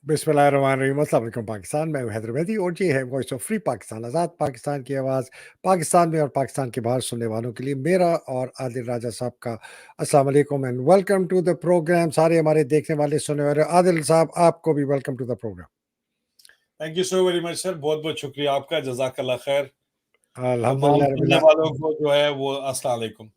बिस्मिल्लाहिर्रहमानिर्रहीम। अस्सलाम वालेकुम पाकिस्तान। मैं हूं हैदर मेहदी और ये है वॉइस ऑफ फ्री पाकिस्तान, आज़ाद पाकिस्तान की आवाज़। पाकिस्तान में और पाकिस्तान के बाहर सुनने वालों के लिए मेरा और आदिल राजा साहब का अस्सलाम वालेकुम and welcome to the program. सारे हमारे देखने वाले सुनने वाले, आदिल साहब आपको भी welcome to the program. Thank you so very much sir, बहुत बहुत शुक्रिया आपका, जज़ाकल्लाह खैर। तमाम अल्हम्दुलिल्लाह सुनने रब्बिल वालों को जो है वो अस्सलाम वालेकुम।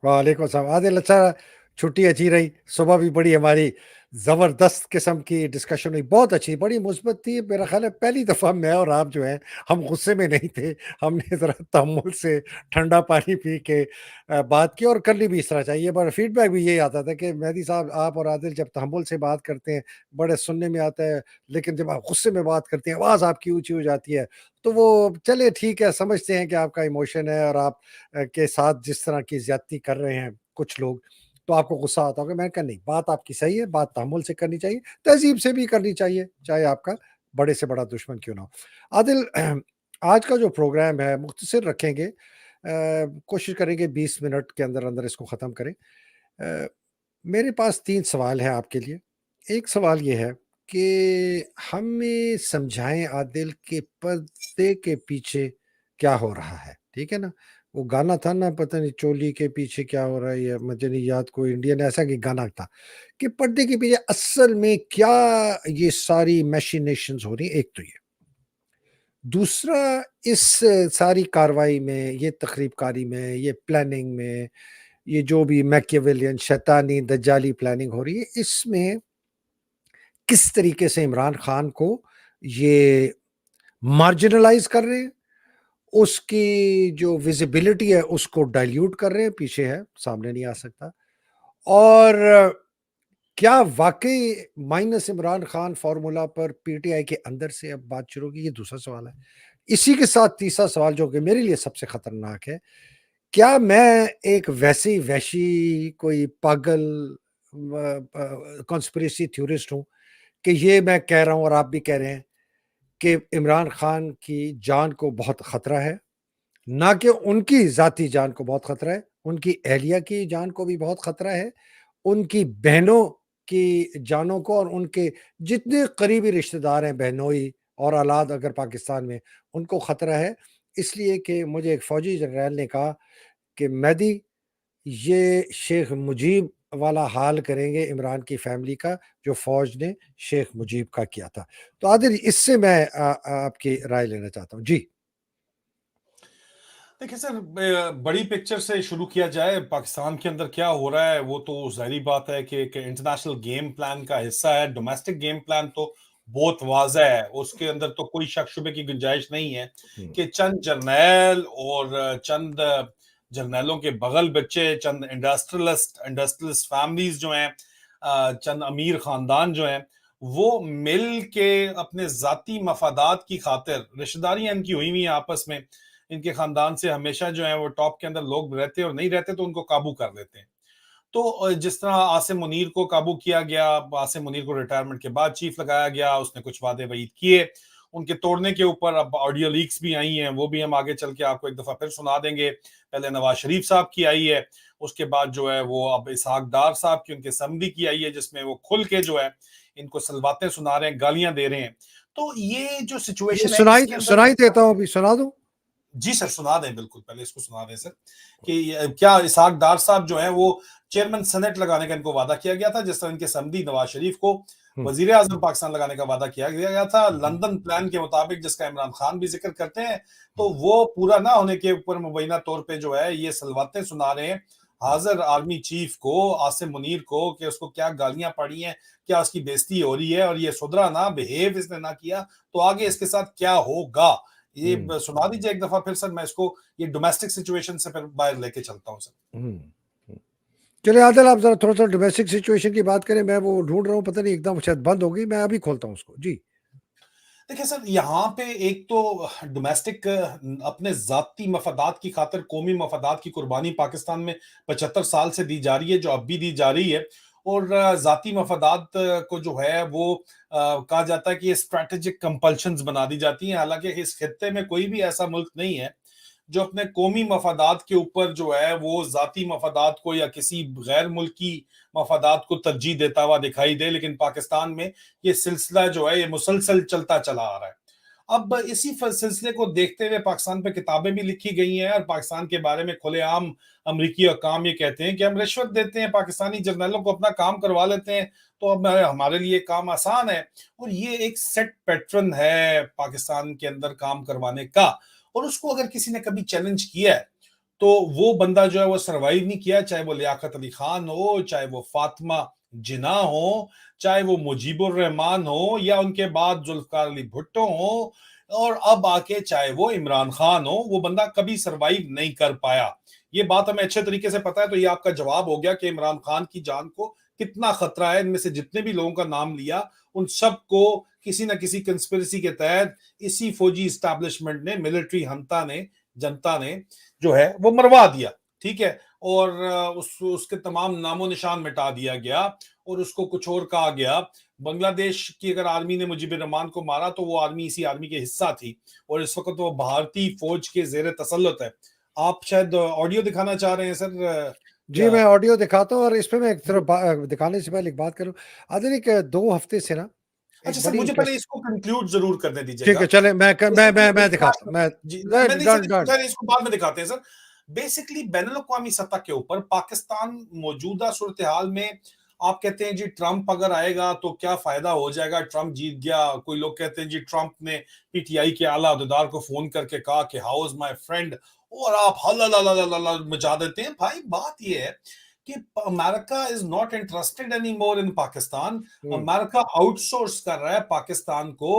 वालेकुम सलाम। आदिल, अच्छा, छुट्टी अच्छी रही? सुबह भी बड़ी हमारी ज़बरदस्त किस्म की डिस्कशन हुई, बहुत अच्छी, बड़ी मुस्बत थी। मेरा ख़्याल है पहली दफ़ा मैं और आप जो हैं, हम गुस्से में नहीं थे। हमने ज़रा तहम्मुल से ठंडा पानी पी के बात की, और करनी भी इस तरह चाहिए। पर फीडबैक भी यही आता था कि मेहदी साहब, आप और आदिल जब तहम्मुल से बात करते हैं, बड़े सुनने में आता है, लेकिन जब आप गुस्से में बात करते हैं, आवाज़ आपकी ऊँची हो जाती है। तो वो चलिए ठीक है, समझते हैं कि आपका इमोशन है और आप के साथ जिस तरह की ज़्यादती कर रहे हैं कुछ लोग, तो आपको गुस्सा आता होगा। मैंने कहा नहीं, बात आपकी सही है, बात तहम्मुल से करनी चाहिए, तहज़ीब से भी करनी चाहिए, चाहे आपका बड़े से बड़ा दुश्मन क्यों ना हो। आदिल, आज का जो प्रोग्राम है मुख्तसर रखेंगे, कोशिश करेंगे 20 मिनट के अंदर-अंदर इसको ख़त्म करें। अ, मेरे पास 3 सवाल हैं आपके लिए। एक सवाल ये है कि हमें समझाएँ आदिल, कि पर्दे के पीछे क्या हो रहा है, ठीक है ना? वो गाना था ना, पता नहीं चोली के पीछे क्या हो रहा है, या मुझे नहीं याद, कोई इंडियन ऐसा कि गाना था, कि पर्दे के पीछे असल में क्या ये सारी मैशिनेशंस हो रही हैं, एक तो ये। दूसरा, इस सारी कार्रवाई में, ये तख़रीबकारी में, ये प्लानिंग में, ये जो भी मैकियावेलियन शैतानी दज्जाली प्लानिंग हो रही है, इसमें किस तरीके से इमरान खान को ये मार्जिनलाइज़ कर रहे हैं, उसकी जो विज़िबिलिटी है उसको डाइल्यूट कर रहे हैं, पीछे है, सामने नहीं आ सकता। और क्या वाक़ई माइनस इमरान खान फ़ॉर्मूला पर पीटीआई के अंदर से अब बात शुरू होगी? ये दूसरा सवाल है। इसी के साथ तीसरा सवाल, जो कि मेरे लिए सबसे खतरनाक है, क्या मैं एक वैसी वहशी कोई पागल कॉन्स्पिरेसी थ्योरिस्ट हूँ, कि ये मैं कह रहा हूँ और आप भी कह रहे हैं कि इमरान खान की जान को बहुत खतरा है, ना कि उनकी ज़ाती जान को बहुत खतरा है, उनकी अहलिया की जान को भी बहुत खतरा है, उनकी बहनों की जानों को, और उनके जितने करीबी रिश्तेदार हैं, बहनोई और औलाद अगर पाकिस्तान में, उनको खतरा है। इसलिए कि मुझे एक फ़ौजी जनरल ने कहा कि मेहदी, ये शेख मुजीब वाला हाल करेंगे इमरान की फैमिली का, जो फ़ौज ने शेख मुजीब का किया था। तो आदिल, इससे मैं आपकी राय लेना चाहता हूँ। जी। देखिए सर, बड़ी पिक्चर से शुरू किया जाए, पाकिस्तान के अंदर क्या हो रहा है वो तो ज़ाहिर बात है कि एक इंटरनेशनल गेम प्लान का हिस्सा है। डोमेस्टिक गेम प्लान तो बहुत वाज़ेह है, उसके अंदर तो कोई शक शुबे की गुंजाइश नहीं है हुँ, कि चंद जर्नैल और चंद जर्नैलों के बगल बच्चे, चंद इंडस्ट्रियलिस्ट फैमिलीज़ जो हैं, चंद अमीर ख़ानदान जो हैं, वो मिल के अपने ज़ाती मफ़ादात की खातिर, रिश्तेदारियाँ इनकी हुई हुई हैं आपस में, इनके खानदान से हमेशा जो है वो टॉप के अंदर लोग रहते हैं, और नहीं रहते तो उनको काबू कर लेते हैं। तो जिस तरह आसिम मुनीर को काबू किया गया, आसिम मुनीर को रिटायरमेंट के बाद चीफ लगाया गया, उसने कुछ वादे वईद किए, उनके तोड़ने के ऊपर अब ऑडियो लीक्स भी आई हैं, वो भी हम आगे चल के आपको एक दफा फिर सुना देंगे। पहले नवाज शरीफ साहब की आई है, उसके बाद जो है वो अब इसहाक डार साहब की, उनके समधी की आई है, जिसमें वो खुल के जो है इनको सलवातें सुना रहे हैं, गालियां दे रहे हैं। तो ये जो ये सिचुएशन है सुनाई इसके अंदर, सुनाई देता हूँ, अभी सुना दूँ? जी सर सुना दें, बिल्कुल पहले इसको सुना दें सर। कि क्या इसहाक डार साहब जो हैं वो चेयरमैन सेनेट लगाने का इनको वादा किया गया था, जिस तरह इनके समधी नवाज शरीफ को हुँ, वजीर आजम पाकिस्तान लगाने का वादा किया गया था, हुँ, हुँ, लंदन प्लान के मुताबिक, जिसका इमरान खान भी जिक्र करते हैं। हुँ, तो वो पूरा ना होने के ऊपर मुबैना तौर पे जो है ये सलवातें सुना रहे हैं हुँ, हाजिर आर्मी चीफ को, आसिम मुनीर को, कि उसको क्या गालियां पड़ी हैं, क्या उसकी बेइज्जती हो रही है, और ये सुधरा ना, बिहेव इसने ना किया, तो आगे इसके साथ क्या होगा। ये हुँ, सुना दीजिए एक दफा फिर सर, मैं इसको ये डोमेस्टिक सिचुएशन से फिर बाहर लेके चलता हूँ सर। हुँ, हुँ। चलिए आदिल, आप ज़रा थोड़ा-सा डोमेस्टिक सिचुएशन की बात करें, मैं वो ढूँढ रहा हूँ, पता नहीं एकदम शायद बंद हो गई, मैं अभी खोलता हूँ उसको। जी। देखिए सर, यहाँ पे एक तो डोमेस्टिक अपने जाती मफादात की खातिर कौमी मफादात की कुर्बानी पाकिस्तान में 75 साल से दी जा रही है, जो अब भी दी जा रही है। और जाती मफादात को जो है वो कहा जाता है कि ये स्ट्रैटेजिक कंपल्शंस बना दी जाती हैं। हालांकि इस खित्ते में कोई भी ऐसा मुल्क नहीं है जो अपने कौमी मफादात के ऊपर जो है वो जाती मफादात को या किसी गैर मुल्की मफादात को तरजीह देता हुआ दिखाई दे, लेकिन पाकिस्तान में ये सिलसिला जो है ये मुसलसल चलता चला आ रहा है। अब इसी सिलसिले को देखते हुए पाकिस्तान पे किताबें भी लिखी गई हैं और पाकिस्तान के बारे में खुलेआम अमरीकी हुक्काम ये कहते हैं कि हम रिश्वत देते हैं, पाकिस्तानी जर्नलों को अपना काम करवा लेते हैं, तो अब हमारे लिए काम आसान है। और ये एक सेट पैटर्न है पाकिस्तान के अंदर काम करवाने का, और उसको अगर किसी ने कभी चैलेंज किया है तो वो बंदा जो है वो सरवाइव नहीं किया, चाहे वो लियाकत अली खान हो, चाहे वो फातिमा जिन्ना हो, चाहे वो मुजीबुर रहमान हो, या उनके बाद जुल्फकार अली भुट्टो हो, और अब आके चाहे वो इमरान खान हो, वो बंदा कभी सरवाइव नहीं कर पाया। ये बात हमें अच्छे तरीके से पता है, तो ये आपका जवाब हो गया कि इमरान खान की जान को कितना खतरा है। इनमें से जितने भी लोगों का नाम लिया उन सबको किसी ना किसी कंस्पिरेसी के तहत इसी फौजी इस्टेब्लिशमेंट ने, मिलिट्री हंता ने, जनता ने जो है वो मरवा दिया, ठीक है। और उसके तमाम नामो निशान मिटा दिया गया और उसको कुछ और कहा गया। बांग्लादेश की अगर आर्मी ने मुजीबुर रहमान को मारा तो वो आर्मी इसी आर्मी के हिस्सा थी, और इस वक्त वो भारतीय फौज के जेर तसल्लुत है। आप शायद ऑडियो दिखाना चाह रहे हैं सर? जी, मैं ऑडियो दिखाता हूँ, और इसमें मैं एक तरफ दिखाने से पहले एक बात करूँ। आदिल, 2 हफ्ते से ना अच्छा एक सर, बड़ी मुझे पहले इंटरेस्ट। इसको कंक्लूड जरूर करने ठीक दीजिएगा। है, चलें, मैं बेसिकली दिखाता हूँ, मैं जी, डन, नहीं डन, सर, डन। इसको बाद में दिखाते हैं सर। बेसिकली बैनुल अक़वामी सतह के ऊपर पाकिस्तान मौजूदा सूरत हाल में, आप कहते हैं जी ट्रंप अगर आएगा तो क्या फायदा हो जाएगा, ट्रंप जीत गया। कोई लोग कहते हैं जी ट्रंप ने पीटीआई के आला अहदेदार को फोन करके कहा कि हाउ इज माय फ्रेंड, और आप हल्ला मचा देते हैं। भाई बात यह है कि America is not interested any more in Pakistan. Hmm, America outsource कर रहा है पाकिस्तान को,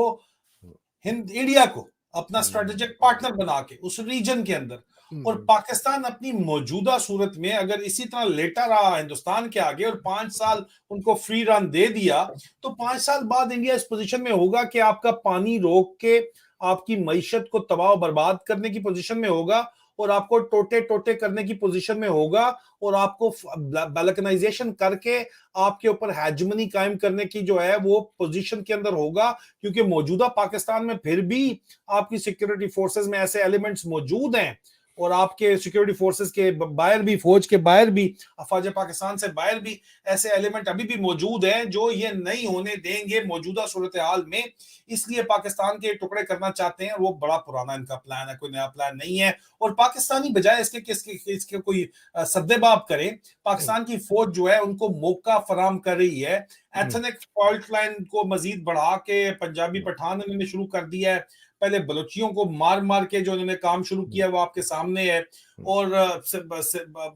हुँ, हिंद इंडिया को अपना हुँ, स्ट्रेटेजिक पार्टनर बना के उस रीजन के अंदर। और हुँ, पाकिस्तान अपनी मौजूदा सूरत में अगर इसी तरह लेटा रहा हिंदुस्तान के आगे और 5 साल उनको फ्री रन दे दिया, तो 5 साल बाद इंडिया इस पोजीशन में होगा कि आपका पानी रोक के आपकी मईशत को तबाह बर्बाद करने की पोजीशन में होगा, और आपको टोटे टोटे करने की पोजीशन में होगा, और आपको बैलकनाइजेशन करके आपके ऊपर हैजमनी कायम करने की जो है वो पोजीशन के अंदर होगा। क्योंकि मौजूदा पाकिस्तान में फिर भी आपकी सिक्योरिटी फोर्सेस में ऐसे एलिमेंट्स मौजूद हैं, और आपके सिक्योरिटी फोर्सेस के बाहर भी, फौज के बाहर भी, अफवाज पाकिस्तान से बाहर भी ऐसे एलिमेंट अभी भी मौजूद हैं जो ये नहीं होने देंगे मौजूदा सूरत हाल में। इसलिए पाकिस्तान के टुकड़े करना चाहते हैं, वो बड़ा पुराना इनका प्लान है, कोई नया प्लान नहीं है। और पाकिस्तानी बजाय इसके कोई सद्देबाब करे, हुँ, पाकिस्तान की फौज जो है उनको मौका फराम कर रही है। हुँ, एथनिक फॉल्ट लाइन को मजीद बढ़ा के पंजाबी हुँ, पठान इन्होंने शुरू कर दिया है। पहले बलोचियों को मार मार के जो इन्होंने काम शुरू हुँ, किया वो आपके सामने है। हुँ, और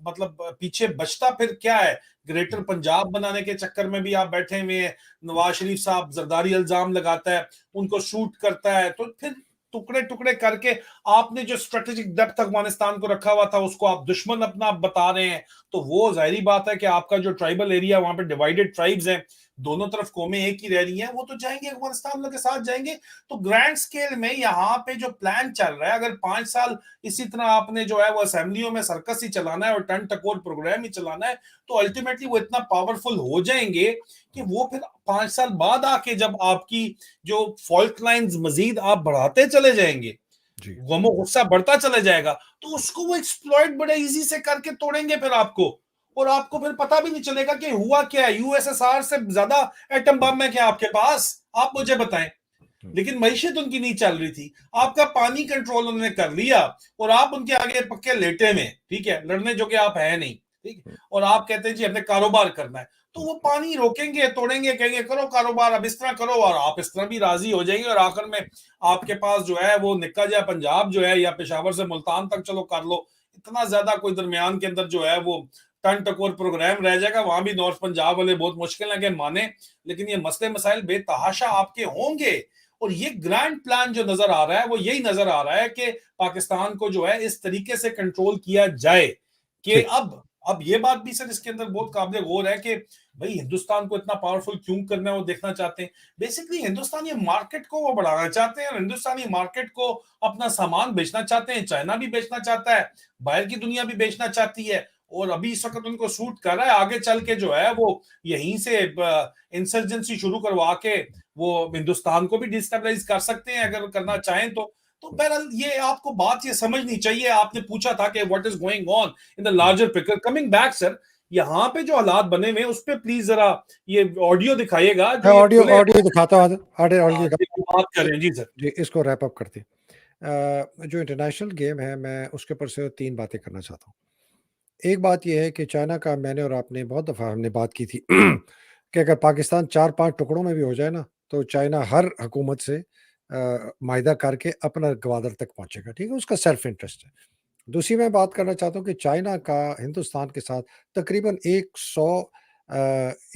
मतलब पीछे बचता फिर क्या है? ग्रेटर हुँ, पंजाब बनाने के चक्कर में भी आप बैठे हुए हैं। नवाज शरीफ साहब जरदारी इल्जाम लगाता है, उनको शूट करता है, तो फिर टुकड़े टुकड़े करके आपने जो स्ट्रेटेजिक डेप्थ अफगानिस्तान को रखा हुआ था उसको आप दुश्मन अपना बता रहे हैं। तो वो जाहिर बात है कि आपका जो ट्राइबल एरिया, वहां पे डिवाइडेड ट्राइब्स हैं, दोनों तरफ कौमें एक ही रह रही हैं, वो तो जाएंगे अफगानिस्तान वालों के साथ जाएंगे। तो ग्रैंड स्केल में यहाँ पे जो प्लान चल रहा है, अगर 5 साल इसी तरह आपने जो है वो असेंबलियों में सर्कस ही चलाना है और टन टकोर प्रोग्राम ही चलाना है, तो अल्टीमेटली वो इतना पावरफुल हो जाएंगे कि वो फिर 5 साल बाद आके जब आपकी जो फॉल्ट लाइंस मजीद आप बढ़ाते चले जाएंगे, जी, गमो गुस्सा बढ़ता चला जाएगा, तो उसको वो एक्सप्लॉइट बड़े इजी से करके तोड़ेंगे फिर आपको। और आपको फिर पता भी नहीं चलेगा कि हुआ क्या है। यूएसएसआर से ज्यादा एटम बम है क्या आपके पास? आप मुझे बताएं। हुँ, लेकिन मईशत उनकी नहीं चल रही थी, आपका पानी कंट्रोल उन्होंने कर लिया, और आप उनके आगे पक्के लेटे में, ठीक है, लड़ने जो कि आप है नहीं, ठीक। हुँ, और आप कहते हैं जी हमने कारोबार करना है, तो हुँ, वो पानी रोकेंगे, तोड़ेंगे, कहेंगे करो कारोबार, अब इस तरह करो, और आप इस तरह भी राजी हो जाएंगे, और आखिर में आपके पास जो है वो निक्का जा पंजाब जो है, या पेशावर से मुल्तान तक चलो कर लो, इतना ज्यादा कोई दरमियान के अंदर जो है वो टन टकोर प्रोग्राम रह जाएगा। वहां भी नॉर्थ पंजाब वाले बहुत मुश्किल है कि माने, लेकिन ये मसले मसाइल बेतहाशा आपके होंगे। और ये ग्रैंड प्लान जो नजर आ रहा है वो यही नजर आ रहा है कि पाकिस्तान को जो है इस तरीके से कंट्रोल किया जाए कि ठीक। अब ये बात भी सर इसके अंदर बहुत काबिल गौर है कि भाई हिंदुस्तान को इतना पावरफुल क्यों करना है, वो देखना चाहते हैं। बेसिकली हिंदुस्तानी मार्केट को वो बढ़ाना चाहते हैं, और हिंदुस्तानी मार्केट को अपना सामान बेचना चाहते हैं। चाइना भी बेचना चाहता है, बाहर की दुनिया भी बेचना चाहती है, और अभी इस वक्त उनको सूट कर रहा है। आगे चल के जो है वो यहीं से इंसर्जेंसी शुरू करवा के वो हिंदुस्तान को भी डिस्टेबलाइज कर सकते हैं अगर करना चाहें तो। तो बहरहाल ये आपको बात ये समझनी चाहिए। आपने पूछा था कि what is going on in the larger picture, coming back sir, यहाँ पे जो हालात बने हुए हैं उस पे प्लीज जरा ये ऑडियो दिखाइएगा जो मैं ये ऑडियो खुले। ऑडियो दिखाता हूँ, ऑडियो हाँ, जी, दिखाता बात करें जी सर। जी, इसको रैप अप करते हैं। जो इंटरनेशनल गेम है, मैं उसके ऊपर से 3 बातें करना चाहता हूँ। एक बात ये है कि चाइना का मैंने और आपने बहुत दफ़ा हमने बात की थी कि अगर पाकिस्तान 4-5 टुकड़ों में भी हो जाए ना, तो चाइना हर हुकूमत से माइदा करके अपना गवादर तक पहुँचेगा, ठीक है? उसका सेल्फ इंटरेस्ट है। दूसरी मैं बात करना चाहता हूँ कि चाइना का हिंदुस्तान के साथ तकरीबन 158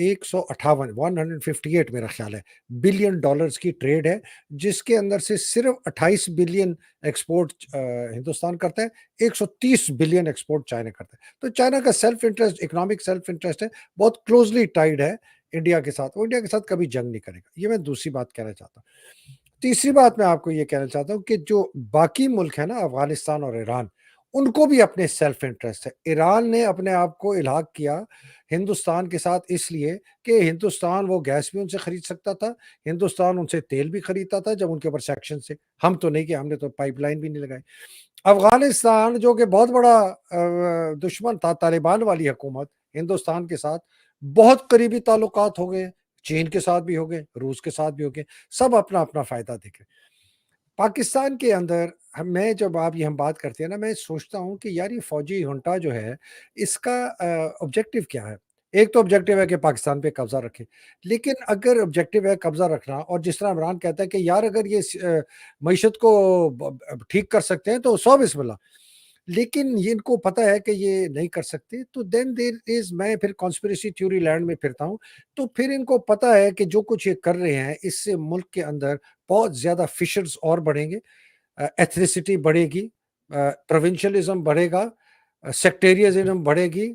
158 मेरा ख़्याल है बिलियन डॉलर्स की ट्रेड है, जिसके अंदर से सिर्फ़ 28 बिलियन एक्सपोर्ट हिंदुस्तान करता है, 130 बिलियन एक्सपोर्ट चाइना करता है। तो चाइना का self interest, economic self interest है, बहुत क्लोज़ली टाइड है इंडिया के साथ। वो इंडिया के साथ कभी जंग नहीं करेगा। ये मैं दूसरी बात कहना चाहता हूँ। तीसरी बात मैं आपको ये कहना चाहता हूँ कि जो बाकी मुल्क है ना, अफ़गानिस्तान और ईरान, उनको भी अपने सेल्फ इंटरेस्ट है। ईरान ने अपने आप को इल्हाक किया हिंदुस्तान के साथ इसलिए कि हिंदुस्तान वो गैस भी उनसे खरीद सकता था, हिंदुस्तान उनसे तेल भी खरीदता था जब उनके ऊपर सैंक्शन थे। हम तो नहीं किए, हमने तो पाइपलाइन भी नहीं लगाई। अफ़गानिस्तान जो कि बहुत बड़ा दुश्मन था, तालिबान वाली हुकूमत हिंदुस्तान के साथ बहुत करीबी ताल्लुकात हो गए, चीन के साथ भी हो गए, रूस के साथ भी हो गए, सब अपना-अपना फ़ायदा देख रहे। पाकिस्तान के अंदर मैं जब आप ये हम बात करते हैं ना, मैं सोचता हूँ कि यार ये फ़ौजी junta जो है, इसका ऑब्जेक्टिव क्या है? एक तो ऑब्जेक्टिव है कि पाकिस्तान पे कब्ज़ा रखे, लेकिन अगर ऑब्जेक्टिव है कब्ज़ा रखना और जिस तरह इमरान कहता है कि यार अगर ये मईशत को ठीक कर सकते हैं तो सौ बिस्मिल्लाह। लेकिन ये इनको पता है कि ये नहीं कर सकते, तो देन देयर इज़ मैं फिर कॉन्स्पिरेसी थ्योरी लैंड में फिरता हूँ, तो फिर इनको पता है कि जो कुछ ये कर रहे हैं, इससे मुल्क के अंदर बहुत ज़्यादा फिशर्स और बढ़ेंगे, एथनिसिटी बढ़ेगी, प्रोविंशियलिज़्म बढ़ेगा, सेक्टेरियनिज़्म बढ़ेगी,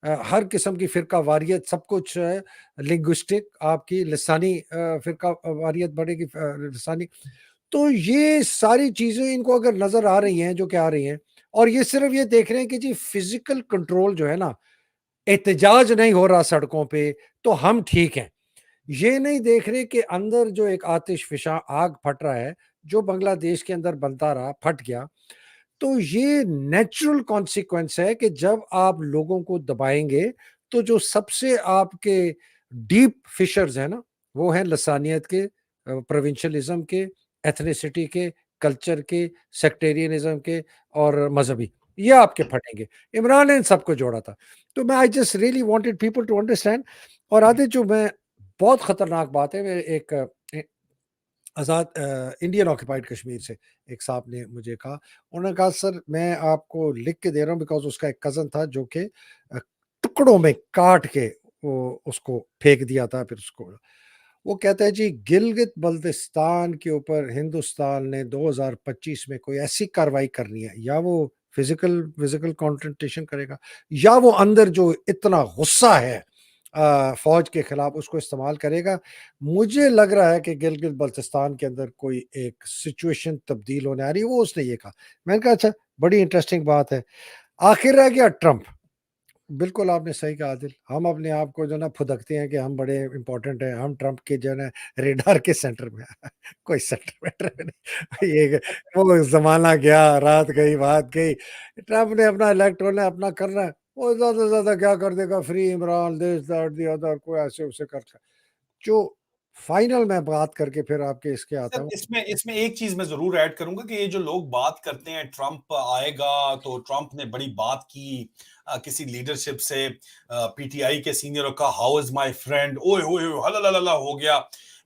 हर किस्म की फ़िरका वारियत सब कुछ लिंग्विस्टिक आपकी लिसानी फ़िरका वारियत बढ़ेगी, लिसानी। तो ये सारी चीज़ें इनको अगर नज़र आ रही हैं, जो कि आ रही हैं, और ये सिर्फ़ ये देख रहे हैं कि जी फ़िज़िकल कंट्रोल जो है ना, एहतजाज नहीं हो रहा सड़कों पे, तो हम ठीक हैं। ये नहीं देख रहे कि अंदर जो एक आतिशफ़िशा आग फट रहा है, जो बांग्लादेश के अंदर बनता रहा, फट गया। तो ये नेचुरल कॉन्सिक्वेंस है कि जब आप लोगों को दबाएँगे, तो जो सबसे आपके डीप फिशर्स हैं ना, वो हैं लसानियत के, प्रोविंशियलिज़्म के, एथनिसिटी के, कल्चर के, सेक्टेरियनिज़्म के और मज़हबी। ये आपके फटेंगे। इमरान ने इन सबको जोड़ा था। तो मैं I just really wanted people to understand. और आगे जो मैं बहुत खतरनाक बात है, मैं एक आज़ाद इंडियन ऑक्यूपाइड कश्मीर से एक साहब ने मुझे कहा, उन्होंने कहा सर मैं आपको लिख के दे रहा हूँ बिकॉज़ उसका एक कज़न था जो कि टुकड़ों में काट के वो उसको फेंक दिया था, फिर उसको वो कहता है जी गिलगित बल्तिस्तान के ऊपर हिंदुस्तान ने 2025 में कोई ऐसी कार्रवाई करनी है, या वो फिजिकल फिजिकल कॉन्फ्रंटेशन करेगा, या वो अंदर जो इतना गुस्सा है फौज के खिलाफ उसको इस्तेमाल करेगा। मुझे लग रहा है कि गिलगित बल्तिस्तान के अंदर कोई एक सिचुएशन तब्दील होने आ रही है, वो उसने ये कहा। मैंने कहा अच्छा, बड़ी इंटरेस्टिंग बात है। आखिर रह गया ट्रंप। बिल्कुल आपने सही कहा आदिल। हम अपने आप को जो ना फुदकते हैं कि हम बड़े इम्पोर्टेंट हैं, हम ट्रंप के जो है ना रेडार के सेंटर में हैं। कोई सेंटर वेंटर में नहीं। ये वो ज़माना गया, रात गई, बात गई। ट्रंप ने अपना इलेक्ट होना है, अपना करना है। वो ज़्यादा से ज़्यादा क्या कर देगा, free Imran, this that the other, कोई ऐसे-वैसे कर जो फाइनल मैं बात करके फिर आपके इसके आता सर, हूँ। इसमें इसमें एक चीज मैं जरूर ऐड करूंगा कि ये जो लोग बात करते हैं ट्रंप आएगा, तो ट्रंप ने बड़ी बात की किसी लीडरशिप से, पीटीआई के सीनियर का हाउ इज माय फ्रेंड, ओए ओए ओए, हल्ला हो गया।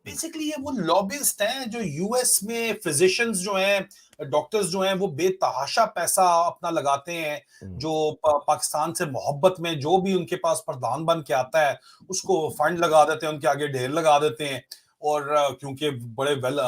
हुँ, बेसिकली ये वो लॉबिस्ट हैं जो यूएस में फिजिशियंस जो हैं, डॉक्टर्स जो हैं, वो बेतहाशा पैसा अपना लगाते हैं। हुँ, जो पाकिस्तान से मोहब्बत में जो भी उनके पास प्रधान बन के आता है, उसको फंड लगा देते हैं, उनके आगे ढेर लगा देते हैं। और क्योंकि बड़े वेल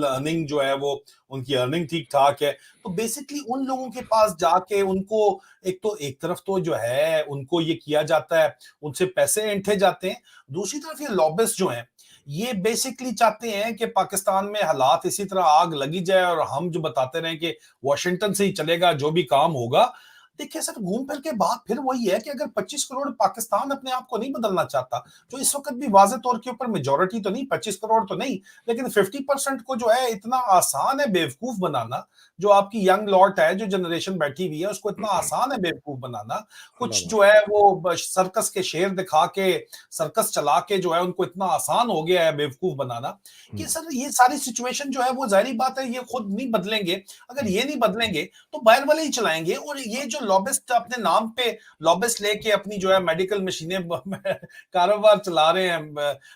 अर्निंग जो है, वो उनकी अर्निंग ठीक ठाक है, तो बेसिकली उन लोगों के पास जाके उनको एक तरफ तो जो है उनको ये किया जाता है, उनसे पैसे ऐंठे जाते हैं। दूसरी तरफ ये लॉबिस्ट जो हैं, ये बेसिकली चाहते हैं कि पाकिस्तान में हालात इसी तरह आग लगी जाए और हम जो बताते रहें कि वॉशिंगटन से ही चलेगा जो भी काम होगा। देखिए सर, घूम फिर के बात फिर वही है कि अगर 25 करोड़ पाकिस्तान अपने आप को नहीं बदलना चाहता, जो इस वक्त भी वाज़ेह तौर के ऊपर मेजॉरिटी तो नहीं, 25 करोड़ तो नहीं, लेकिन 50% को जो है इतना आसान है बेवकूफ बनाना। जो आपकी यंग लॉट है, जो जनरेशन बैठी हुई है, उसको इतना आसान है बेवकूफ बनाना। अल्लाह कुछ माफ़। जो है वो सर्कस के शेर दिखा के, सर्कस चला के जो है उनको इतना आसान हो गया है बेवकूफ बनाना कि हुँ, सर ये सारी सिचुएशन जो है वो ज़ाहिर बात है ये खुद नहीं बदलेंगे। अगर हुँ, ये नहीं बदलेंगे तो बाहर वाले ही चलाएंगे। और ये जो लॉबिस्ट अपने नाम पे लॉबिस्ट लेके अपनी जो है मेडिकल मशीनें कारोबार चला रहे हैं,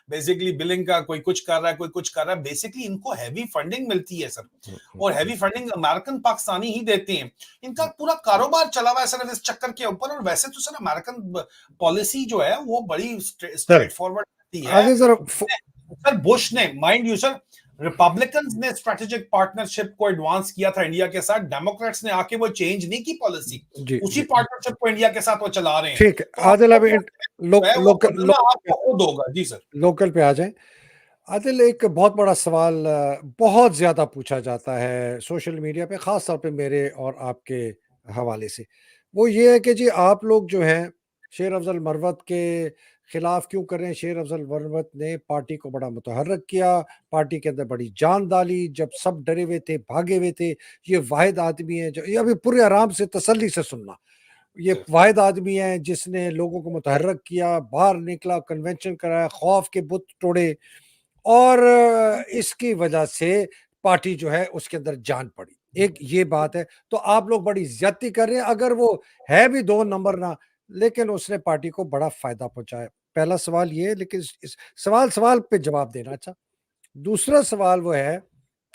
बेसिकली बिलिंग का, कोई कुछ कर रहा है, कोई कुछ कर रहा है, बेसिकली इनको हैवी फंडिंग मिलती है सर। हुँ, हुँ, और हैवी फंडिंग अमेरिकन पाकिस्तानी ही देते हैं। इनका हुँ। पूरा कारोबार चला हुआ है सर इस चक्कर के ऊपर। और वैसे तो सर अमेरिकन पॉलिसी जो है वो बड़ी सर, स्ट्रेट फॉरवर्ड रहती है। आगे ज़रा सर बुश ने, माइंड यू सर, रिपब्लिकन्स ने स्ट्रेटेजिक पार्टनरशिप को एडवांस किया था इंडिया के साथ। डेमोक्रेट्स ने आके वो चेंज नहीं की पॉलिसी, जी, उसी जी। पार्टनरशिप को इंडिया के साथ वो चला रहे हैं। ठीक है, तो आदिल आपको अब जो इन लोक है वो लोकल बदलना लोकल पे आपको खुद होगा। जी सर। लोकल पे आ जाएँ। आदिल, एक बहुत बड़ा सवाल बहुत ज़्यादा पूछा जाता है सोशल मीडिया पे, ख़ास तौर पे मेरे और आपके हवाले से। वो ये है कि जी आप लोग जो हैं शेर अफ़ज़ल मरवत के खिलाफ क्यों कर रहे हैं? शेर अफ़ज़ल मरवत ने पार्टी को बड़ा मुतहर्रिक किया, पार्टी के अंदर बड़ी जान डाली, जब सब डरे हुए थे, भागे हुए थे। ये वाहिद आदमी है जो, ये अभी पूरे आराम से तसल्ली से सुनना, ये सर वाहिद आदमी है जिसने लोगों को मुतहर्रिक किया, बाहर निकला, कन्वेंशन कराया, खौफ के बुत तोड़े और इसकी वजह से पार्टी जो है उसके अंदर जान पड़ी। एक ये बात है, तो आप लोग बड़ी ज़्यादती कर रहे हैं, अगर वो है भी 2 नंबर ना, लेकिन उसने पार्टी को बड़ा फ़ायदा पहुँचाया। पहला सवाल ये है, लेकिन इस सवाल पे जवाब देना। अच्छा, दूसरा सवाल वो है,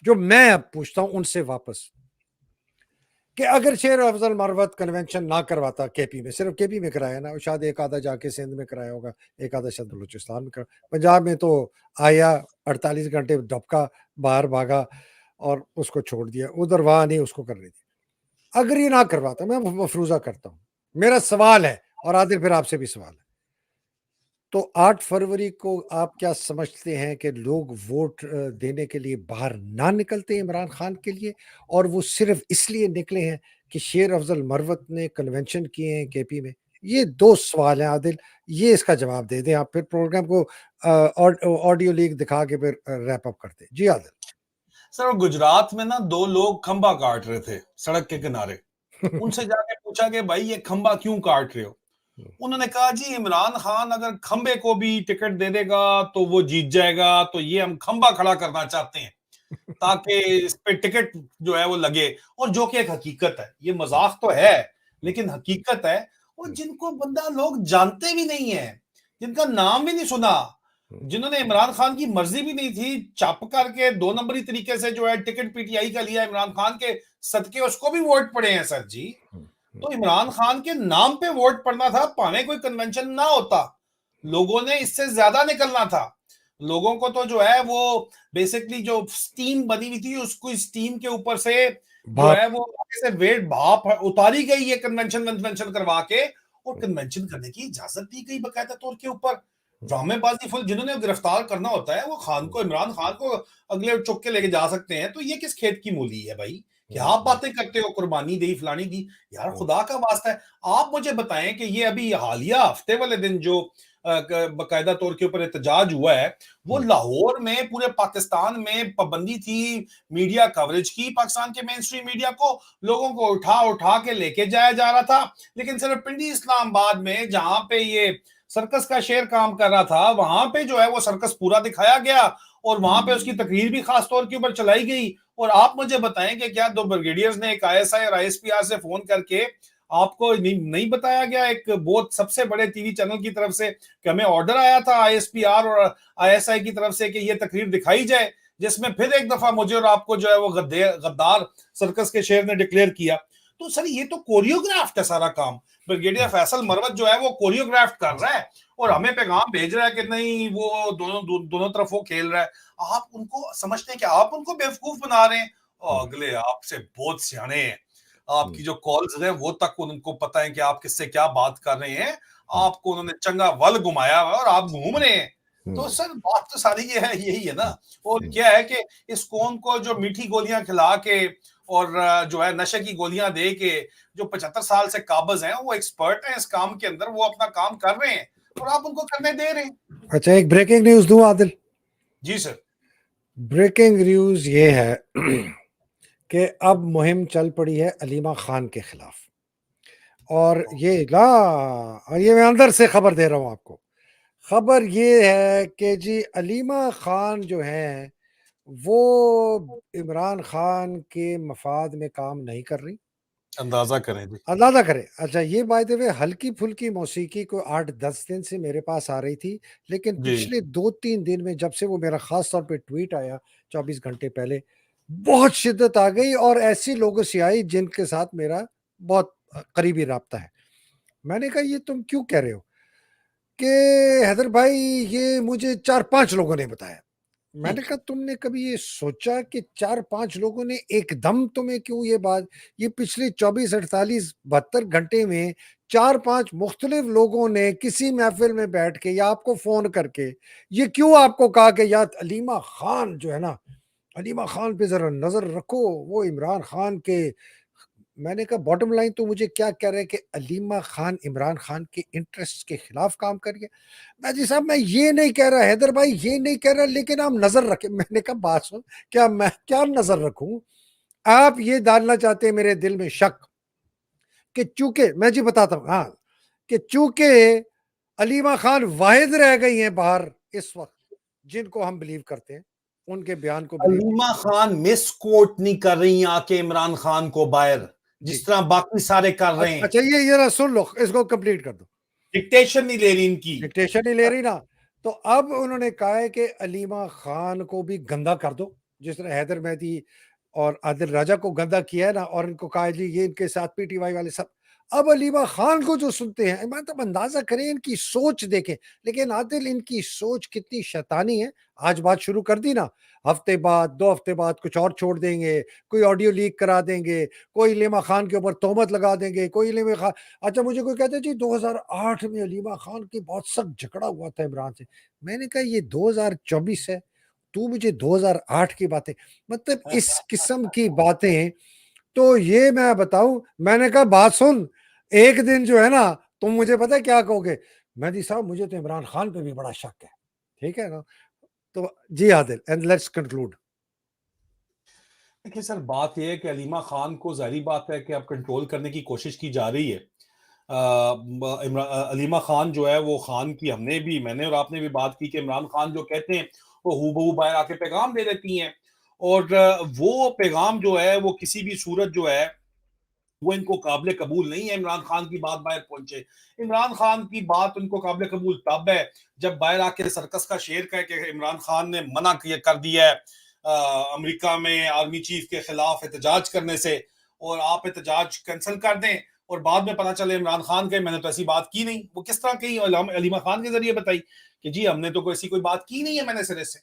जो मैं अब पूछता हूँ उनसे वापस, कि अगर शेर अफ़ज़ल मरवत कन्वेंशन ना करवाता केपी में, सिर्फ़ केपी में कराया ना, शायद एक आधा जाके सिंध में कराया होगा, एक आधा शायद बलूचिस्तान में करा, पंजाब में तो आया, 48 घंटे दबका, बाहर भागा और उसको छोड़ दिया, उधर वहाँ नहीं उसको करने दिया। अगर ये ना करवाता, मैं मफ़रूज़ा करता हूँ, मेरा सवाल है और आदिल फिर आपसे भी सवाल है, तो 8 फरवरी को आप क्या समझते हैं कि लोग वोट देने के लिए बाहर ना निकलते हैं इमरान खान के लिए, और वो सिर्फ़ इसलिए निकले हैं कि शेर अफ़ज़ल मरवत ने कन्वेंशन किए हैं केपी में? ये 2 सवाल हैं आदिल, ये इसका जवाब दे दें आप, फिर प्रोग्राम को ऑडियो लीक दिखा के फिर रैप अप करते हैं। जी आदिल। सर, वो गुजरात में ना दो लोग खंबा काट रहे थे सड़क के किनारे। उनसे जाके पूछा कि भाई ये खंबा क्यों काट रहे हो? उन्होंने कहा जी इमरान खान अगर खंबे को भी टिकट दे देगा तो वो जीत जाएगा, तो ये हम खंबा खड़ा करना चाहते हैं ताकि इस पे टिकट जो है वो लगे। और जो कि एक हकीकत है, ये मजाक तो है लेकिन हकीकत है। और जिनको बंदा लोग जानते भी नहीं है, जिनका नाम भी नहीं सुना, जिन्होंने इमरान खान की मर्जी भी नहीं थी, चाप करके 2 नंबरी तरीके से जो है टिकट पीटीआई का लिया, इमरान खान के सदके उसको भी वोट पड़े हैं सर जी। तो इमरान खान के नाम पे वोट पड़ना था, भावे कोई कन्वेंशन ना होता, लोगों ने इससे ज्यादा निकलना था। लोगों को तो जो है वो बेसिकली जो स्टीम बनी हुई थी, उसको स्टीम के ऊपर से जो बाप है वो आगे से वेट भाप उतारी गई है कन्वेंशन कन्वेंशन करवा के। और कन्वेंशन करने की इजाजत दी गई बकायदा तौर के ऊपर। ड्रामेबाजी फुल, जिन्होंने गिरफ्तार करना होता है वो खान को, इमरान खान को अगले चुक के लेके जा सकते हैं। तो ये किस खेत की मूली है भाई? क्या आप बातें करते हो, कुर्बानी दी फलानी दी? यार खुदा का वास्ता है, आप मुझे बताएं कि ये अभी हालिया हफ्ते वाले दिन जो बकायदा तौर के ऊपर एहतजाज हुआ है, वो लाहौर में पूरे पाकिस्तान में पाबंदी थी मीडिया कवरेज की, पाकिस्तान के मेन स्ट्रीम मीडिया को, लोगों को उठा उठा के लेके जाया जा रहा था। लेकिन सिर्फ पिंडी इस्लामाबाद में जहां पे ये सर्कस का शेर काम कर रहा था, वहां पे जो है वो सर्कस पूरा दिखाया गया और वहां पे उसकी तकरीर भी खास तौर के ऊपर चलाई गई। और आप मुझे बताएं कि क्या दो ब्रिगेडियर्स ने एक आईएसआई और आईएसपीआर से फोन करके आपको नहीं बताया गया, एक बहुत सबसे बड़े टीवी चैनल की तरफ से, कि हमें ऑर्डर आया था आईएसपीआर और आईएसआई की तरफ से कि ये तकरीर दिखाई जाए, जिसमें फिर एक दफा मुझे और आपको जो है वो गद्दार सर्कस के शेर ने डिक्लेयर किया। तो सर ये तो कोरियोग्राफ्ट है सारा काम। ब्रिगेडियर फैसल मरवत जो है वो कोरियोग्राफ्ट कर रहा है और हमें पैगाम भेज रहा है कि नहीं वो दोनों तरफ वो खेल रहा है। आप उनको समझते हैं कि आप उनको बेवकूफ बना रहे हैं और अगले आपसे बहुत सियाने हैं। आपकी जो कॉल्स है वो तक उनको पता है कि आप किससे क्या बात कर रहे हैं। आपको उन्होंने चंगा वल घुमाया हुआ और आप घूम रहे हैं। तो सर बात तो सारी ये है, यही है ना। और क्या है कि इस कौम को जो मीठी गोलियां खिला के और जो है नशे की गोलियां दे के जो 75 साल से काबिज हैं, वो एक्सपर्ट हैं इस काम के अंदर, वो अपना काम कर रहे हैं और आप उनको करने दे रहे हैं। अच्छा, एक ब्रेकिंग न्यूज दूं आदिल। जी सर। ब्रेकिंग न्यूज ये है कि अब मुहिम चल पड़ी है अलीमा खान के खिलाफ। और ये मैं अंदर से खबर दे रहा हूं आपको। खबर ये है कि जी अलीमा खान जो है वो इमरान खान के मफाद में काम नहीं कर रही। अंदाजा करें जी। अंदाजा करें। अच्छा, ये बाय द वे हल्की फुल्की मौसीकी को 8-10 दिन से मेरे पास आ रही थी, लेकिन जी। पिछले 2-3 दिन में जब से वो मेरा खास तौर पे ट्वीट आया 24 घंटे पहले, बहुत शिद्दत आ गई और ऐसे लोगों से आई जिनके साथ मेरा बहुत करीबी राब्ता है। मैंने कहा ये तुम क्यों कह रहे हो कि हैदर भाई, ये मुझे 4-5 लोगों ने बताया। मैंने कहा तुमने कभी ये सोचा कि 4-5 लोगों ने एकदम तुम्हें क्यों ये बात, ये पिछले 24, 48, 72 घंटे में 4-5 मुख्तलिफ लोगों ने किसी महफिल में बैठ के या आपको फोन करके ये क्यों आपको कहा कि यार अलीमा खान जो है ना, अलीमा खान पे जरा नजर रखो, वो इमरान खान के। मैंने कहा बॉटम लाइन तो मुझे क्या कह रहे हैं कि अलीमा खान इमरान खान के इंटरेस्ट के खिलाफ काम कर रही है। मैं जी साहब, मैं ये नहीं कह रहा हैदर भाई, ये नहीं कह रहा, लेकिन आप नजर रखें। मैंने कहा बात सुन, क्या मैं क्या नजर रखूं? आप ये डालना चाहते हैं मेरे दिल में शक कि चूंकि मैं जी बताता हूं, हाँ, कि चूंकि अलीमा खान वाहिद रह गई हैं बाहर इस वक्त जिनको हम बिलीव करते हैं, उनके बयान को believe. Aleema Khan misquote नहीं कर रही आके इमरान खान को बाहर, जी, जिस तरह बाकी सारे कर रहे हैं। अच्छा, ये ना सुन लो, इसको कंप्लीट कर दो। डिक्टेशन नहीं ले रही इनकी। डिक्टेशन ही ले रही ना। तो अब उन्होंने कहा है कि अलीमा खान को भी गंदा कर दो, जिस तरह हैदर मेहदी और आदिल राजा को गंदा किया है ना, और इनको कहा है जी ये इनके साथ पीटीवाई वाले सब। अब अलीमा खान को जो सुनते हैं, मतलब अंदाजा करें, इनकी सोच देखें। लेकिन आदिल, इनकी सोच कितनी शैतानी है। आज बात शुरू कर दी ना, हफ्ते बाद 2 हफ्ते बाद कुछ और छोड़ देंगे, कोई ऑडियो लीक करा देंगे, कोई अलीमा खान के ऊपर तोहमत लगा देंगे, कोई अलीमा खान। अच्छा, मुझे कोई कहता है जी 2008 में अलीमा खान की बहुत सख्त झगड़ा हुआ था इमरान से। मैंने कहा ये 2024 है, तू मुझे 2008 की बातें, मतलब इस किस्म की बातें। तो ये मैं बताऊं, मैंने कहा बात सुन, एक दिन जो है ना, तुम मुझे पता है क्या कहोगे, मेहदी साहब मुझे तो इमरान खान पे भी बड़ा शक है। ठीक है ना? तो जी आदिल, एंड लेट्स कंक्लूड। देखिए सर, बात यह है कि अलीमा खान को जाहिर बात है कि अब कंट्रोल करने की कोशिश की जा रही है। अलीमा खान जो है वो खान की, मैंने और आपने भी बात की कि इमरान खान जो कहते हैं वो हूबहू बाहर आके पैगाम दे देती हैं। और वो पैगाम जो है वो किसी भी सूरत जो है वो इनको काबिल कबूल नहीं है इमरान खान की बात बाहर पहुंचे। इमरान खान की बात उनको काबिल कबूल तब है जब बाहर आके सर्कस का शेर कह के इमरान खान ने मना कर दिया है अमेरिका में आर्मी चीफ के खिलाफ एहतजाज करने से, और आप एहतजाज कैंसिल कर दें और बाद में पता चले इमरान खान के मैंने तो ऐसी बात की नहीं। वो किस तरह की अलीमा खान के जरिए बताई कि जी हमने तो कोई ऐसी कोई बात की नहीं है मैंने सिरे से।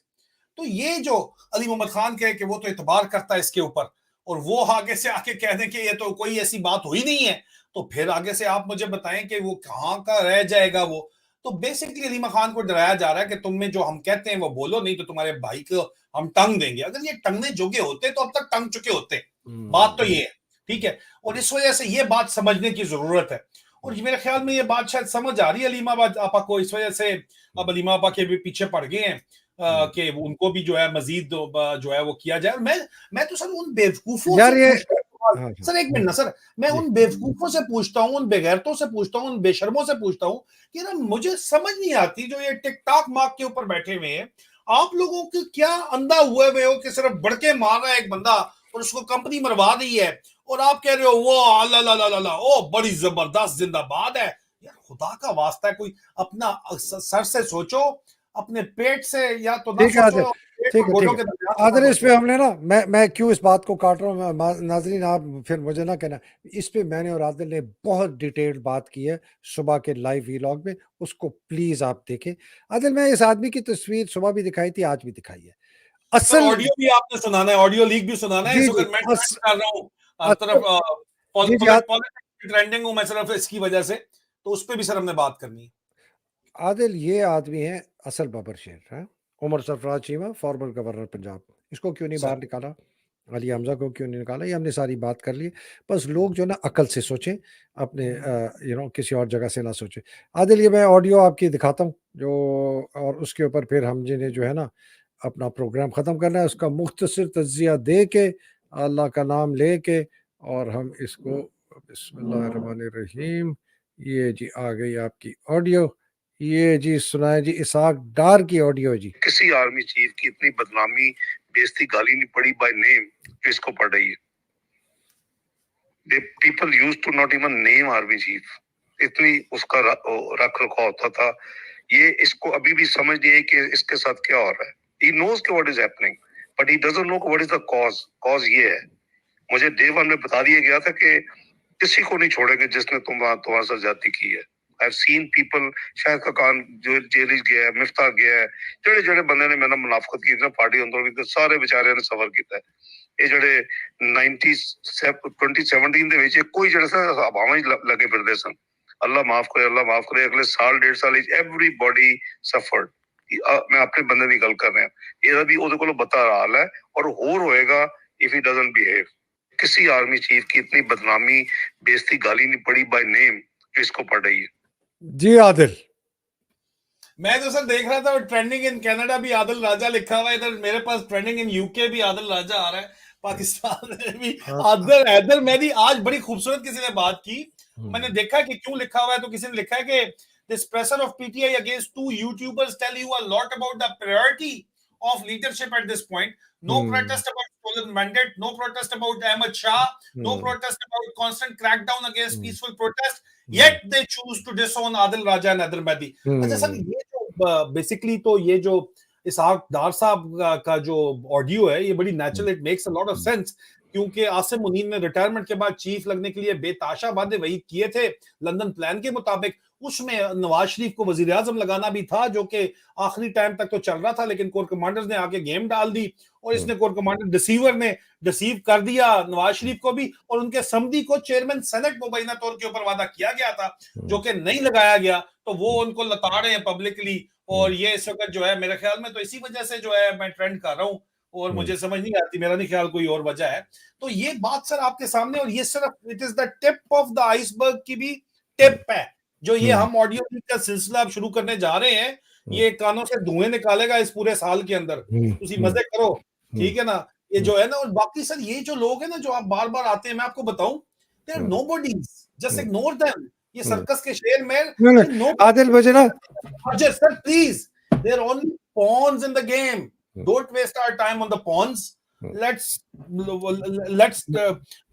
तो ये जो अली मोहम्मद खान कहे कि वो तो इतबार करता है इसके ऊपर, और वो आगे से आके कह दें कि ये तो कोई ऐसी बात हुई नहीं है, तो फिर आगे से आप मुझे बताएं कि वो कहाँ का रह जाएगा वो। तो बेसिकली अलीमा खान को डराया जा रहा है कि तुम में जो हम कहते हैं वो बोलो, नहीं तो तुम्हारे भाई को हम टंग देंगे। अगर ये टंगने जोगे होते तो अब तक टंग चुके होते। बात तो ये है। ठीक है। और इस वजह से ये बात समझने की जरूरत है। और मेरे ख्याल में ये बात शायद समझ आ रही है अलीमा आपा को, इस वजह से अब अलीमा आपा के भी पीछे पड़ गए हैं कि उनको भी जो है मजीद जो है वो किया जाए। मैं तो सर उन बेवकूफों से यार ये, पूछता हूँ, हाँ हाँ, सर एक मिनट ना सर, मैं जी उन बेवकूफों से पूछता हूँ, उन बेगैरतों से पूछता हूँ, उन बेशर्मों से पूछता हूँ कि ना मुझे समझ नहीं आती जो ये टिकटॉक मार्क के ऊपर बैठे हुए हैं, आप लोगों के क्या अंधा हुए हुए हो कि सिर्फ बढ़के मार रहा है एक बंदा और उसको कंपनी मरवा दी है, और आप कह रहे हो वो अल्लाह ला ला ला ला ओ बड़ी जबरदस्त जिंदाबाद है। यार खुदा का वास्ता है, कोई अपना सर से सोचो, अपने पेट से या तो ना ठीक है आदिल, सोचो, पेट और ठीक गोडों है के दरमियान से ना आदिल, इस सोचो। पे हमने ना, मैं क्यों इस बात को काट रहा हूँ, नाजरीन आप फिर मुझे ना कहना। इस पे मैंने और आदिल ने बहुत डिटेल्ड बात की है सुबह के लाइव व्लॉग में, उसको प्लीज आप देखें। आदिल, मैं इस आदमी की तस्वीर सुबह भी दिखाई थी, आज भी दिखाई है। सर असल, ऑडियो भी आपने सुनाना है, ऑडियो लीक भी सुनाना है जी इस जी, वक्त मैं ट्रेंड कर रहा हूँ हर तरफ, असल, जी जी पॉलिटिक्स ट्रेंडिंग हूँ मैं सिर्फ इसकी वजह से, तो उस पर भी सर हमने बात करनी है। आदिल, ये आदमी है असल बबर शेर है। उमर सरफराज चीमा, फॉर्मर गवर्नर पंजाब, इसको क्यों नहीं सर बाहर निकाला? अली हमजा को क्यों नहीं निकाला, ये हमने सारी बात कर ली। बस लोग जो है ना अकल से सोचें, अपने किसी और जगह से ना सोचें। आदिल, ये मैं ऑडियो आपकी दिखाता हूँ जो, और उसके ऊपर फिर हम जिन्हें जो है ना अपना प्रोग्राम ख़त्म करना है, उसका मुख्तसर तज्ज़िया दे के, अल्लाह का नाम लेके, और हम इसको बिस्मिल्लाहिर्रहमानिर्रहीम। ये जी आ गई आपकी ऑडियो। ये जी सुनाए जी इसाक डार की ऑडियो जी। किसी आर्मी चीफ की इतनी बदनामी, बेइज्जती, गाली नहीं पड़ी बाय नेम जो इसको पड़ रही है। They people used to not even name army chief, इतनी उसका रख रखाव होता था। ये इसको अभी भी समझ नहीं है कि इसके साथ क्या हो रहा है। ही नोज के what is happening, but he doesn't know what is the cause. Cause ये है, मुझे डे वन में बता दिया गया था कि किसी को नहीं छोड़ेंगे जिसने तुम्हारे साथ ज्यादती की है। आई हैव सीन पीपल, शायद का कान जो जेल गया है, मिफ्ता गया है, जेड़े जेड़े बंदे ने मैंने मुनाफकत की ना पार्टी अंदर की, सारे बेचारे ने सफर किया है। ਇਹ ਜਿਹੜੇ 2017 ਦੇ ਵਿੱਚ ਕੋਈ ਜਿਹੜੇ ਸਾ ਹਵਾਵਾਂ ਹੀ ਲੱਗੇ ਫਿਰਦੇ ਸਨ। ਅੱਲਾ ਮਾਫ करे, अल्लाह माफ करे। अगले साल 1.5 साल एवरीबॉडी सफर्ड। मैं अपने बंदे की गल कर रहा ਇਹਦਾ ਵੀ ਉਹਦੇ ਕੋਲੋਂ बता हाल है और होर होएगा इफ ही डजंट बिहेव। किसी आर्मी चीफ की इतनी बदनामी, बेइज्जती, गाली नहीं पड़ी बाय नेम जो इसको पड़ रही है। जी आदिल, मैं तो सर देख रहा था ट्रेंडिंग इन कनाडा भी आदिल राजा लिखा हुआ है, इधर मेरे पास ट्रेंडिंग इन यूके भी आदिल राजा आ रहा है, पाकिस्तान में भी आदिल हैदर मेहदी। आज बड़ी खूबसूरत किसी ने बात की, मैंने देखा कि क्यों लिखा हुआ है, तो किसी ने लिखा है कि this pressure of PTI against two YouTubers tell you a lot about the priority of leadership at this point. No protest about stolen mandate, no protest about Ahmed Shah, no protest about constant crackdown against peaceful protest, yet they choose to disown Adil Raja and Adil Mahdi. अच्छा sir, ये जो basically तो ये जो इसहाक डार साहब का जो audio है, ये बड़ी natural, it makes a lot of sense, क्योंकि आसिम मुनीर ने रिटायरमेंट के बाद चीफ लगने के लिए बेताशा वादे वही किए थे लंदन प्लान के मुताबिक। उसमें नवाज शरीफ को वजीर आजम लगाना भी था, जो कि आखिरी टाइम तक तो चल रहा था, लेकिन कोर कमांडर्स ने आके गेम डाल दी और इसने कोर कमांडर डिसीवर ने डिसीव कर दिया नवाज शरीफ को भी, और उनके समधी को चेयरमैन सेनेट मुबैना तौर के ऊपर वादा किया गया था जो कि नहीं लगाया गया, तो वो उनको लता रहे हैं पब्लिकली। और ये इस वक्त जो है मेरे ख्याल में तो इसी वजह से जो है मैं ट्रेंड कर रहा हूँ, और मुझे समझ नहीं आती, मेरा नहीं ख्याल कोई और वजह है। तो ये बात सर आपके सामने, और ये सिर्फ it is the tip of the iceberg की भी टिप है, जो ये हम ऑडियो का सिलसिला अब शुरू करने जा रहे हैं। ये कानों से धुएं निकालेगा इस पूरे साल के अंदर, तुसी मजे करो, ठीक है ना। ये जो है ना, और बाकी सर ये जो लोग हैं ना जो आप बार बार आते हैं, मैं आपको बताऊं, they are nobodies, just ignore them. ये सर्कस के शेर में आदिल मुझे ना sir please, they are only pawns in the game, don't waste our time on the pawns. Let's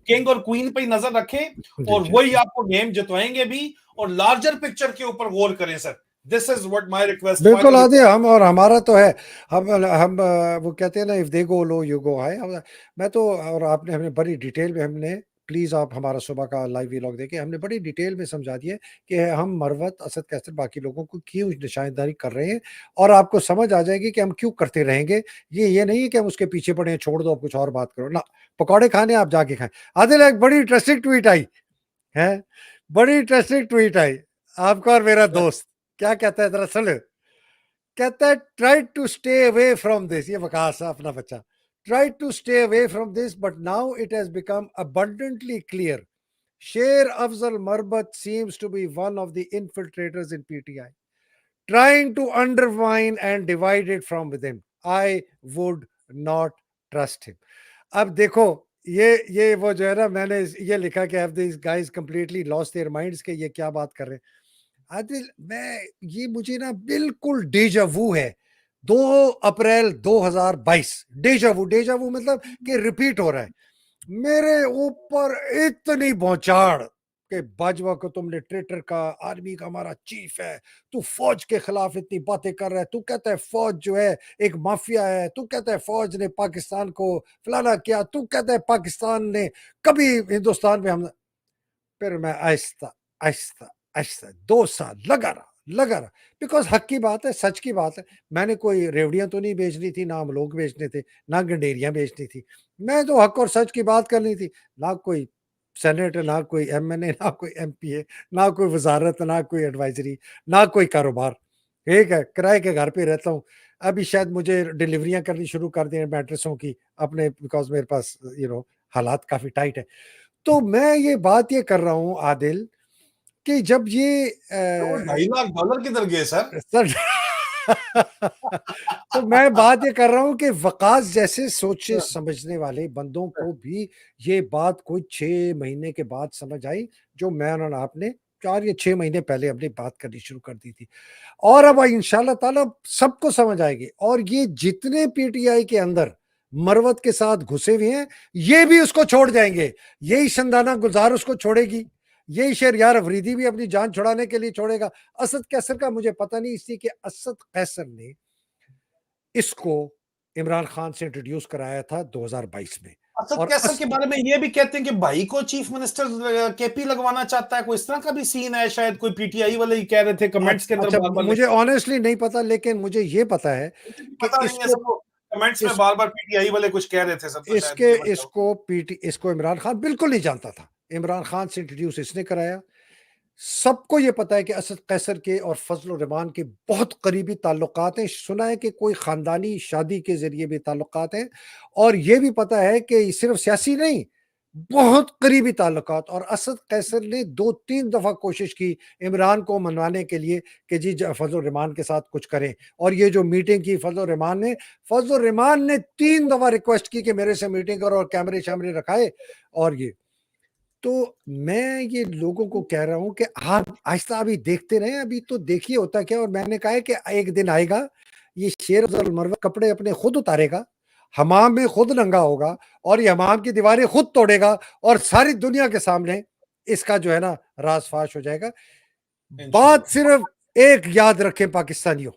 king और क्वीन पे नजर रखें, और वही आपको गेम जितवाएंगे भी, और लार्जर पिक्चर के ऊपर गौर करें sir. This is what my request. बिल्कुल आदि, हम और हमारा तो है, हम वो कहते हैं ना, if they go low you go high. मैं तो, और आपने हमें बड़ी डिटेल में, हमने प्लीज़ आप हमारा सुबह का लाइव व्लॉग देखें, हमने बड़ी डिटेल में समझा दिया कि हम मरवत, असद कैसर, बाकी लोगों को क्यों निशानदारी कर रहे हैं, और आपको समझ आ जाएगी कि हम क्यों करते रहेंगे। ये नहीं है कि हम उसके पीछे पड़े हैं, छोड़ दो अब कुछ और बात करो ना, पकौड़े खाने आप जाके खाएं। आदिल, एक बड़ी इंटरेस्टिंग ट्वीट आई है, बड़ी इंटरेस्टिंग ट्वीट आई आपका और मेरा दोस्त, क्या कहता है जरा सुन। कहता है try to stay away from this, ये वकास अपना बच्चा, try to stay away from this but now it has become abundantly clear Sher Afzal Marwat seems to be one of the infiltrators in PTI trying to undermine and divide it from within. I would not trust him. अब देखो, ये वो जो है ना, मैंने ये लिखा कि have these guys completely lost their minds कि ये क्या बात कर रहे हैं। आदिल, ये मुझे ना बिल्कुल डेजा वू है, 2 अप्रैल 2022, डेजा वू मतलब कि रिपीट हो रहा है। मेरे ऊपर इतनी भौचाड़ कि बाजवा को तुमने ट्विटर का, आर्मी का हमारा चीफ है, तू फौज के खिलाफ इतनी बातें कर रहा है, तू कहता है फौज जो है एक माफिया है, तू कहता है फौज ने पाकिस्तान को फलाना किया, तू कहता है पाकिस्तान ने कभी हिंदुस्तान में हम। फिर मैं आहिस्ता आहिस्ता आहिस्ता 2 साल लगा रहा, बिकॉज हक की बात है, सच की बात है। मैंने कोई रेवड़ियां तो नहीं बेचनी थी, ना हम लोग बेचने थे, ना गंडेरियां बेचनी थी। मैं तो हक और सच की बात करनी थी। ना कोई सेनेटर, ना कोई एमएनए, ना कोई एमपीए, ना कोई वजारत, ना कोई एडवाइजरी, ना कोई कारोबार। ठीक है, किराए के घर पे रहता हूँ, अभी शायद मुझे डिलीवरियां करनी शुरू कर दें मैट्रेसों की अपने, बिकॉज मेरे पास हालात काफी टाइट है। तो मैं ये कर रहा हूं आदिल कि जब ये वो $2.5 लाख किधर गए सर? सर तो मैं बात ये कर रहा हूं कि वकास जैसे सोचे समझने वाले बंदों को भी ये बात कोई 6 महीने के बाद समझ आई, जो मैं और आपने 4 या 6 महीने पहले अपनी बात करनी शुरू कर दी थी। और अब इंशाल्लाह ताला सबको समझ आएगी। और ये जितने पीटीआई के अंदर मरवत के साथ घुसे हुए हैं, ये भी उसको छोड़ जाएंगे। यही शंदाना गुजार उसको छोड़ेगी, यही शहरयार अफरीदी भी अपनी जान छुड़ाने के लिए छोड़ेगा। असद कैसर का मुझे पता नहीं, इसलिए कि असद कैसर ने इसको इमरान खान से इंट्रोड्यूस कराया था 2022 में। असद और कैसर के बारे में ये भी कहते हैं कि भाई को चीफ मिनिस्टर केपी लगवाना चाहता है, कोई इस तरह का भी सीन है, शायद कोई पीटीआई वाले ही कह रहे थे कमेंट्स के अंदर। अच्छा, बार-बार मुझे ऑनेस्टली नहीं पता, लेकिन मुझे ये पता है कि पता नहीं है सबको, कमेंट्स में बार-बार पीटीआई वाले कुछ कह रहे थे सब, तो शायद ये मतलब इसको इमरान खान बिल्कुल नहीं जानता था। इमरान खान से इंट्रोड्यूस इसने कराया। सबको ये पता है कि असद कैसर के और फजल रहमान के बहुत करीबी ताल्लुकात हैं। सुना है कि कोई खानदानी शादी के जरिए भी ताल्लुकात हैं। और ये भी पता है कि सिर्फ सियासी नहीं, बहुत करीबी ताल्लुकात। और असद कैसर ने 2-3 दफा कोशिश की इमरान को मनवाने के लिए कि जी फजल रहमान के साथ कुछ करें। और ये जो मीटिंग की फजल रहमान ने 3 दफा रिक्वेस्ट की कि मेरे से मीटिंग करो और कैमरे शैमरे रखाए। और ये तो मैं ये लोगों को कह रहा हूं कि आप आहिस्ता अभी देखते रहें, अभी तो देखिए होता क्या। और मैंने कहा है कि एक दिन आएगा, ये शेर अफजल मरवत कपड़े अपने खुद उतारेगा, हमाम में खुद नंगा होगा और ये हमाम की दीवारें खुद तोड़ेगा और सारी दुनिया के सामने इसका जो है ना राज फाश हो जाएगा। बात सिर्फ एक याद रखें पाकिस्तानियों,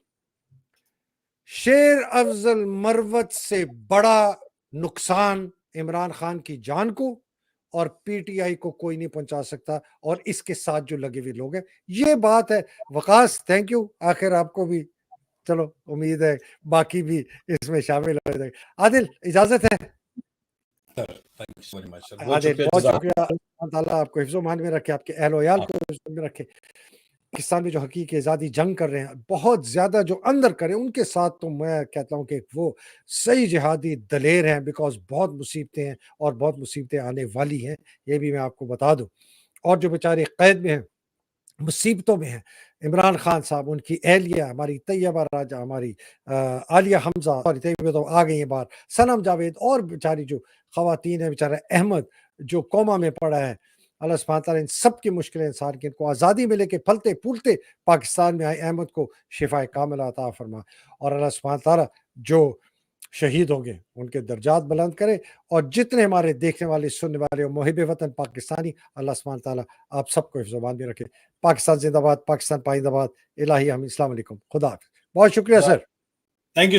शेर अफजल मरवत से बड़ा नुकसान इमरान खान की जान को और पीटीआई को कोई नहीं पहुंचा सकता, और इसके साथ जो लगे हुए लोग हैं। ये बात है। वकास, थैंक यू, आखिर आपको भी, चलो उम्मीद है बाकी भी इसमें शामिल हो जाएंगे। आदिल, इजाजत है। आदिल, बहुत शुक्रिया। अल्लाह ताला आपको हिफ्ज़-ओ-मान में रखे, आपके अहल वयाल को हिफ्ज़ में रखे। पाकिस्तान में जो हकीकी आज़ादी जंग कर रहे हैं, बहुत ज़्यादा जो अंदर करें, उनके साथ तो मैं कहता हूँ कि वो सही जिहादी दलेर हैं, बिकॉज़ बहुत मुसीबतें हैं और बहुत मुसीबतें आने वाली हैं, ये भी मैं आपको बता दूँ। और जो बेचारे कैद में हैं, मुसीबतों में हैं, इमरान खान साहब, उनकी अहलिया, हमारी तैयबा राजा, हमारी आलिया हमज़ा, सॉरी तैयबा तो आ गई हैं बाहर, सनम जावेद, और बेचारी जो ख़वातीन हैं, बेचारा अहमद जो कोमा में पड़ा है। अल्लाह सुब्हानहू तआला इन सब की मुश्किलें इंसान की, इनको आज़ादी मिले कि फलते-फूलते पाकिस्तान में आए, अहमद को शिफ़ाए कामिला अता फरमा। और अल्लाह सुब्हानहू तआला जो शहीद होंगे उनके दर्जात बुलंद करे। और जितने हमारे देखने वाले, सुनने वाले और मुहिब वतन पाकिस्तानी, अल्लाह सुब्हानहू तआला आप सबको हिफ्ज़-ओ-मान में रखे। पाकिस्तान जिंदाबाद, पाकिस्तान पाइंदाबाद। इलाही हम, अस्सलाम वालेकुम, खुदा हाफ़िज़। बहुत शुक्रिया सर। Thank you.